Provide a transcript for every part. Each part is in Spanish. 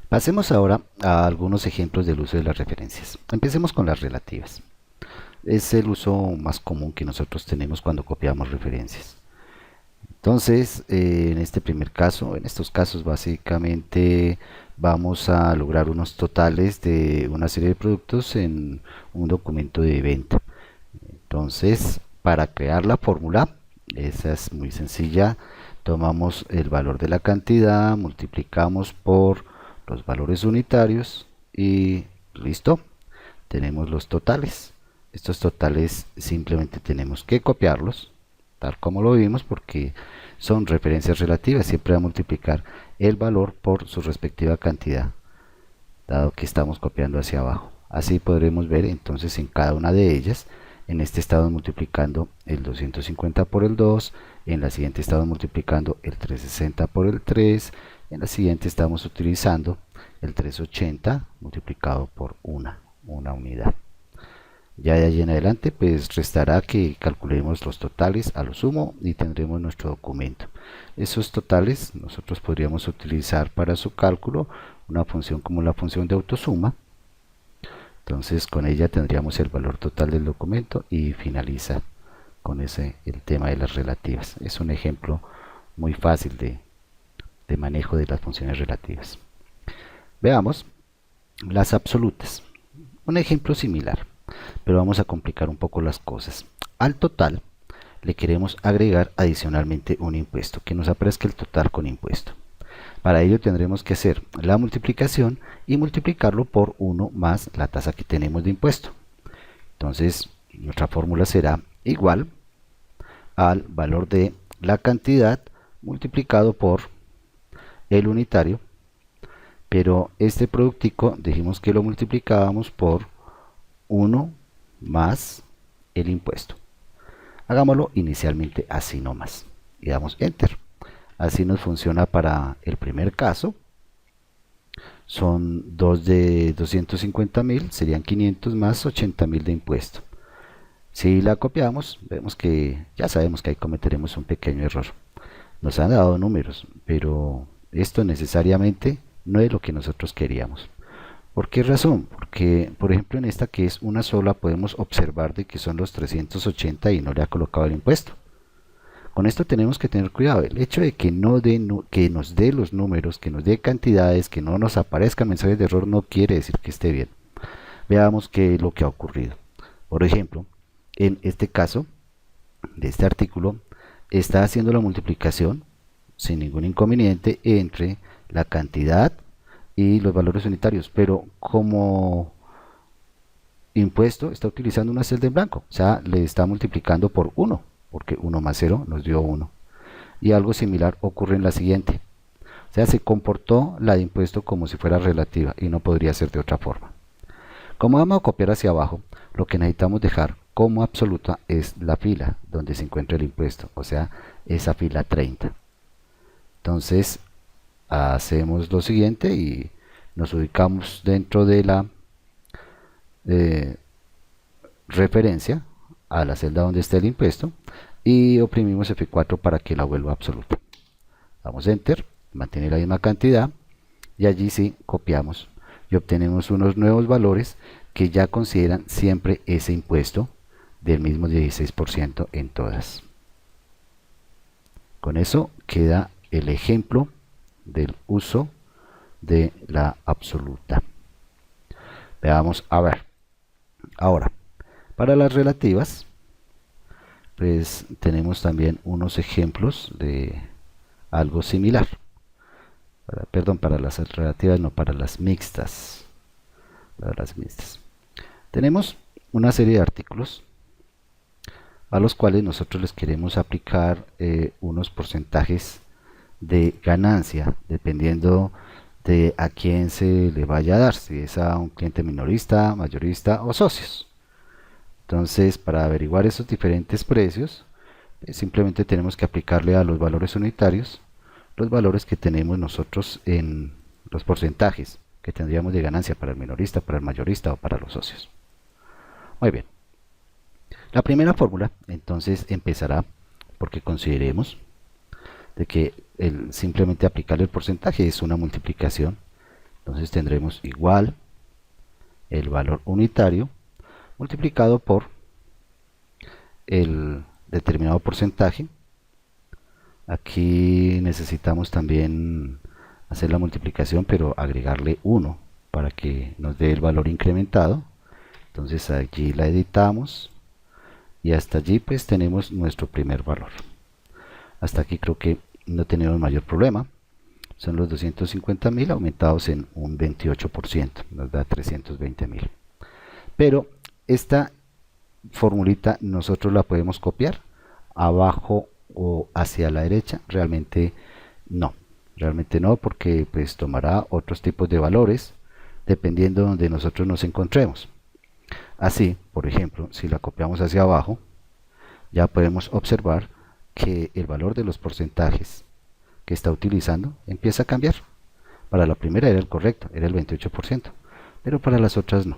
Pasemos ahora a algunos ejemplos del uso de las referencias. Empecemos con las relativas. Es el uso más común que nosotros tenemos cuando copiamos referencias. Entonces, en este primer caso, en estos casos básicamente vamos a lograr unos totales de una serie de productos en un documento de venta. Entonces, para crear la fórmula, esa es muy sencilla, tomamos el valor de la cantidad, multiplicamos por los valores unitarios y listo, tenemos los totales. Estos totales simplemente tenemos que copiarlos, tal como lo vimos, porque son referencias relativas, siempre va a multiplicar el valor por su respectiva cantidad, dado que estamos copiando hacia abajo. Así podremos ver entonces en cada una de ellas. En este estamos multiplicando el 250 por el 2, en la siguiente estamos multiplicando el 360 por el 3, en la siguiente estamos utilizando el 380 multiplicado por una unidad. Ya de allí en adelante pues restará que calculemos los totales a lo sumo y tendremos nuestro documento. Esos totales nosotros podríamos utilizar para su cálculo una función como la función de autosuma. Entonces con ella tendríamos el valor total del documento y finaliza con ese el tema de las relativas. Es un ejemplo muy fácil de manejo de las funciones relativas. Veamos las absolutas. Un ejemplo similar, pero vamos a complicar un poco las cosas. Al total le queremos agregar adicionalmente un impuesto, que nos aparezca el total con impuesto. Para ello tendremos que hacer la multiplicación y multiplicarlo por 1 más la tasa que tenemos de impuesto. Entonces nuestra fórmula será igual al valor de la cantidad multiplicado por el unitario, pero este productico dijimos que lo multiplicábamos por 1 más el impuesto. Hagámoslo inicialmente así nomás y damos enter. Así nos funciona para el primer caso. Son 2 de 250.000, serían 500 más 80.000 de impuesto. Si la copiamos, vemos que ya sabemos que ahí cometeremos un pequeño error. Nos han dado números, pero esto necesariamente no es lo que nosotros queríamos. ¿Por qué razón? Porque, por ejemplo, en esta que es una sola, podemos observar de que son los 380 y no le ha colocado el impuesto. Con esto tenemos que tener cuidado. El hecho de que, que nos dé los números, que nos dé cantidades, que no nos aparezcan mensajes de error, no quiere decir que esté bien. Veamos qué es lo que ha ocurrido. Por ejemplo, en este caso de este artículo, está haciendo la multiplicación sin ningún inconveniente entre la cantidad y los valores unitarios, pero como impuesto está utilizando una celda en blanco, o sea, le está multiplicando por 1, porque 1 más 0 nos dio 1. Y algo similar ocurre en la siguiente. O sea, se comportó la de impuesto como si fuera relativa y no podría ser de otra forma. Como vamos a copiar hacia abajo, lo que necesitamos dejar como absoluta es la fila donde se encuentra el impuesto, o sea, esa fila 30. Entonces, hacemos lo siguiente y nos ubicamos dentro de la referencia a la celda donde está el impuesto y oprimimos F4 para que la vuelva absoluta. Damos enter, mantiene la misma cantidad y allí sí copiamos y obtenemos unos nuevos valores que ya consideran siempre ese impuesto del mismo 16% en todas. Con eso queda el ejemplo del uso de la absoluta. Veamos, a ver, ahora, para las relativas, pues tenemos también unos ejemplos de algo similar. Perdón, para las relativas, no, para las mixtas. Para las mixtas. Tenemos una serie de artículos a los cuales nosotros les queremos aplicar unos porcentajes de ganancia, dependiendo de a quién se le vaya a dar, si es a un cliente minorista, mayorista o socios. Entonces, para averiguar esos diferentes precios, simplemente tenemos que aplicarle a los valores unitarios los valores que tenemos nosotros en los porcentajes que tendríamos de ganancia para el minorista, para el mayorista o para los socios. Muy bien. La primera fórmula entonces empezará porque consideremos de que simplemente aplicarle el porcentaje es una multiplicación. Entonces tendremos igual el valor unitario multiplicado por el determinado porcentaje. Aquí necesitamos también hacer la multiplicación, pero agregarle 1 para que nos dé el valor incrementado. Entonces allí la editamos y hasta allí pues tenemos nuestro primer valor. Hasta aquí creo que no tenemos mayor problema. Son los 250.000 aumentados en un 28%, nos da 320.000. Pero esta formulita nosotros la podemos copiar abajo o hacia la derecha. Realmente no, porque pues tomará otros tipos de valores dependiendo de donde nosotros nos encontremos. Así, por ejemplo, si la copiamos hacia abajo, ya podemos observar que el valor de los porcentajes que está utilizando empieza a cambiar. Para la primera era el correcto, era el 28%, pero para las otras no.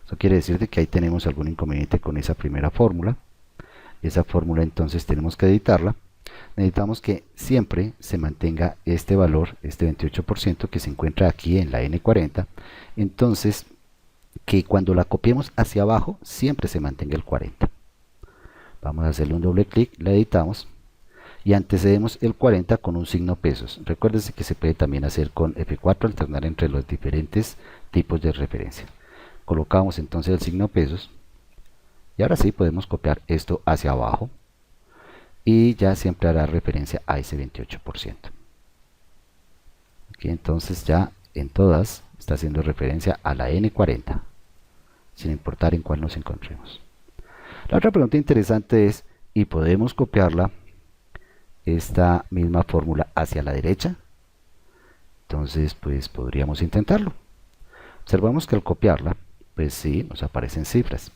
Eso quiere decir de que ahí tenemos algún inconveniente con esa primera fórmula. Esa fórmula entonces tenemos que editarla. Necesitamos que siempre se mantenga este valor, este 28% que se encuentra aquí en la N40. Entonces, que cuando la copiemos hacia abajo, siempre se mantenga el 40. Vamos a hacerle un doble clic, la editamos y antecedemos el 40 con un signo pesos. Recuérdense que se puede también hacer con F4, alternar entre los diferentes tipos de referencia. Colocamos entonces el signo pesos y ahora sí podemos copiar esto hacia abajo y ya siempre hará referencia a ese 28%. Aquí entonces ya en todas está haciendo referencia a la N40, sin importar en cuál nos encontremos. La otra pregunta interesante es, ¿y podemos copiarla esta misma fórmula hacia la derecha? Entonces pues podríamos intentarlo. Observamos que al copiarla pues sí, nos aparecen cifras,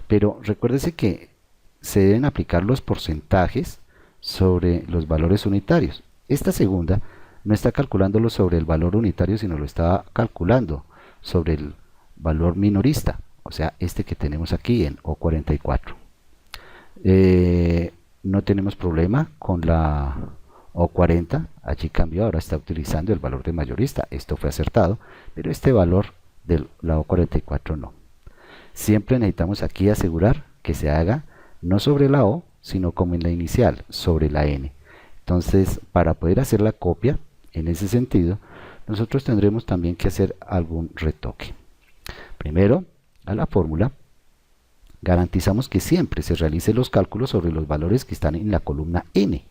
pero recuérdese que se deben aplicar los porcentajes sobre los valores unitarios. Esta segunda no está calculándolo sobre el valor unitario, sino lo está calculando sobre el valor minorista, o sea, este que tenemos aquí en O44. No tenemos problema con la O40, allí cambió, ahora está utilizando el valor de mayorista, esto fue acertado, pero este valor de la O44 no. Siempre necesitamos aquí asegurar que se haga no sobre la O, sino como en la inicial, sobre la N. Entonces, para poder hacer la copia, en ese sentido, nosotros tendremos también que hacer algún retoque. Primero, a la fórmula, garantizamos que siempre se realicen los cálculos sobre los valores que están en la columna N.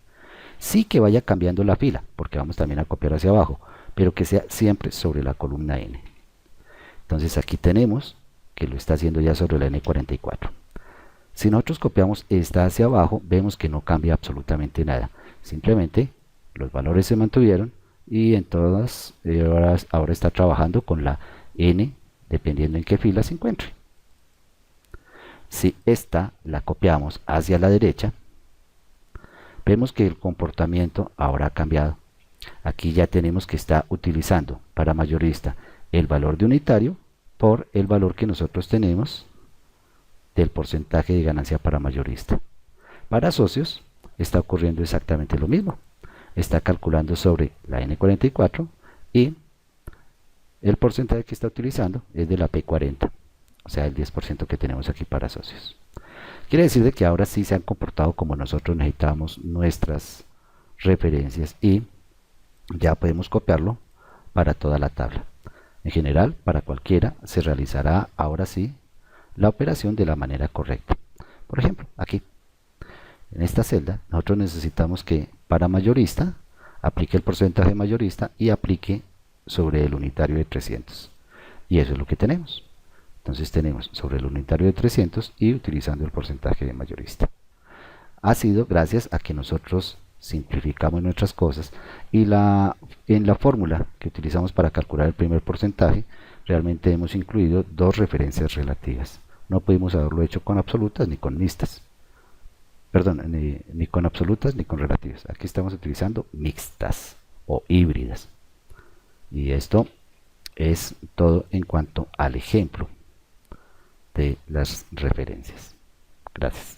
Sí que vaya cambiando la fila, porque vamos también a copiar hacia abajo, pero que sea siempre sobre la columna N. Entonces aquí tenemos que lo está haciendo ya sobre la N44. Si nosotros copiamos esta hacia abajo, vemos que no cambia absolutamente nada. Simplemente los valores se mantuvieron y en todas, ahora está trabajando con la N, dependiendo en qué fila se encuentre. Si esta la copiamos hacia la derecha, vemos que el comportamiento ahora ha cambiado. Aquí ya tenemos que está utilizando para mayorista el valor de unitario por el valor que nosotros tenemos del porcentaje de ganancia para mayorista. Para socios está ocurriendo exactamente lo mismo. Está calculando sobre la N44 y el porcentaje que está utilizando es de la P40, o sea el 10% que tenemos aquí para socios. Quiere decir de que ahora sí se han comportado como nosotros necesitamos nuestras referencias y ya podemos copiarlo para toda la tabla. En general, para cualquiera se realizará ahora sí la operación de la manera correcta. Por ejemplo, aquí, en esta celda, nosotros necesitamos que para mayorista aplique el porcentaje mayorista y aplique sobre el unitario de 300. Y eso es lo que tenemos. Entonces tenemos sobre el unitario de 300 y utilizando el porcentaje de mayorista. Ha sido gracias a que nosotros simplificamos nuestras cosas y en la fórmula que utilizamos para calcular el primer porcentaje realmente hemos incluido dos referencias relativas. No pudimos haberlo hecho con absolutas ni con mixtas. Perdón, ni con absolutas ni con relativas. Aquí estamos utilizando mixtas o híbridas. Y esto es todo en cuanto al ejemplo de las referencias. Gracias.